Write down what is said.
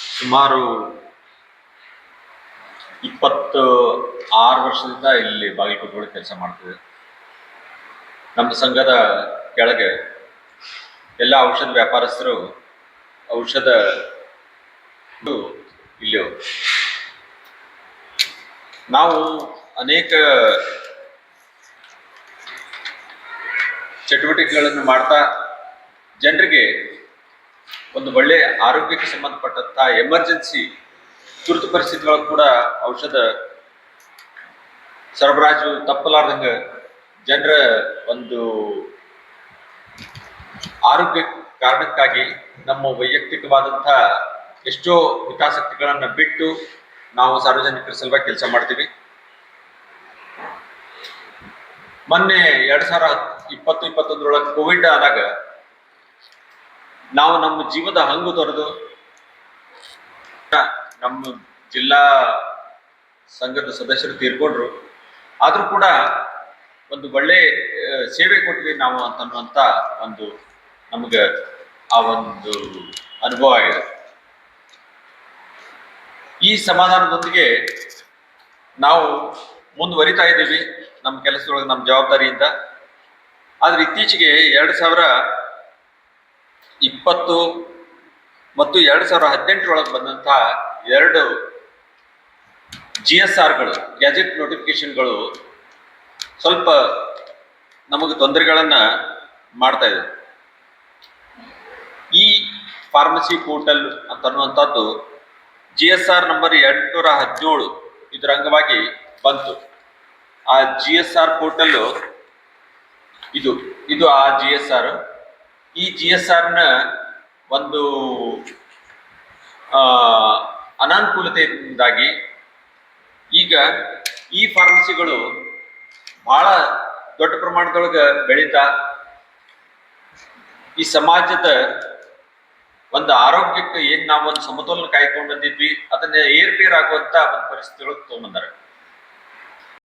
ಸುಮಾರು 26 ವರ್ಷದಿಂದ ಇಲ್ಲಿ ಬಾಗಲಕೋಟೆ ಕೆಲಸ ಮಾಡ್ತಿದೆ. ನಮ್ಮ ಸಂಘದ ಕೆಳಗೆ ಎಲ್ಲ ಔಷಧ ವ್ಯಾಪಾರಸ್ಥರು ಔಷಧ ಇಲ್ಲಿ ನಾವು ಅನೇಕ ಚಟುವಟಿಕೆಗಳನ್ನು ಮಾಡ್ತಾ ಜನರಿಗೆ ಒಂದು ಒಳ್ಳೆ ಆರೋಗ್ಯಕ್ಕೆ ಸಂಬಂಧಪಟ್ಟಂತ ಎಮರ್ಜೆನ್ಸಿ ತುರ್ತು ಪರಿಸ್ಥಿತಿಗಳು ಕೂಡ ಔಷಧ ಸರಬರಾಜು ತಪ್ಪಲಾರ್ದಂಗ ಜನರ ಒಂದು ಆರೋಗ್ಯ ಕಾರಣಕ್ಕಾಗಿ ನಮ್ಮ ವೈಯಕ್ತಿಕವಾದಂತಹ ಎಷ್ಟೋ ಹಿತಾಸಕ್ತಿಗಳನ್ನ ಬಿಟ್ಟು ನಾವು ಸಾರ್ವಜನಿಕರ ಸಲುವಾಗಿ ಕೆಲಸ ಮಾಡ್ತೀವಿ. ಮೊನ್ನೆ 2020-21 ಕೋವಿಡ್ ಆದಾಗ ನಾವು ನಮ್ಮ ಜೀವದ ಹಂಗು ತೊರೆದು ನಮ್ಮ ಜಿಲ್ಲಾ ಸಂಘದ ಸದಸ್ಯರು ತೀರ್ಕೊಂಡ್ರು. ಆದ್ರೂ ಕೂಡ ಒಂದು ಒಳ್ಳೆ ಸೇವೆ ಕೊಟ್ವಿ ನಾವು ಅಂತನ್ನುವಂತ ಒಂದು ನಮ್ಗೆ ಆ ಒಂದು ಅನುಭವ ಆಗಿದೆ. ಈ ಸಮಾಧಾನದೊಂದಿಗೆ ನಾವು ಮುಂದುವರಿತಾ ಇದ್ದೀವಿ ನಮ್ಮ ಕೆಲಸದೊಳಗೆ, ನಮ್ಮ ಜವಾಬ್ದಾರಿಯಿಂದ. ಆದ್ರೆ ಇತ್ತೀಚೆಗೆ 2020 ಮತ್ತು 2018 ಬಂದಂತಹ 2 GSRಗಳು, ಗ್ಯಾಜೆಟ್ ನೋಟಿಫಿಕೇಶನ್ಗಳು ಸ್ವಲ್ಪ ನಮಗೆ ತೊಂದರೆಗಳನ್ನ ಮಾಡ್ತಾ ಇದೆ. ಈ ಫಾರ್ಮಸಿ ಪೋರ್ಟಲ್ ಅಂತನ್ನುವಂಥದ್ದು GSR ನಂಬರ್ 817 ಇದರ ಅಂಗವಾಗಿ ಬಂತು. ಆ GSR ಪೋರ್ಟಲ್ ಇದು ಆ GSR. ಈ GSRನ ಒಂದು ಅನಾನುಕೂಲತೆಯಿಂದಾಗಿ ಈಗ ಈ ಫಾರ್ಮಸಿಗಳು ಬಹಳ ದೊಡ್ಡ ಪ್ರಮಾಣದೊಳಗೆ ಬೆಳೀತಾ ಈ ಸಮಾಜದ ಒಂದು ಆರೋಗ್ಯಕ್ಕೆ ಏನ್ ನಾವು ಒಂದು ಸಮತೋಲನ ಕಾಯ್ಕೊಂಡು ಬಂದಿದ್ವಿ ಅದನ್ನ ಏರ್ಪೇರ್ ಆಗುವಂತ ಒಂದು ಪರಿಸ್ಥಿತಿಗಳು ತಗೊಂಡ್ಬಂದಾರೆ.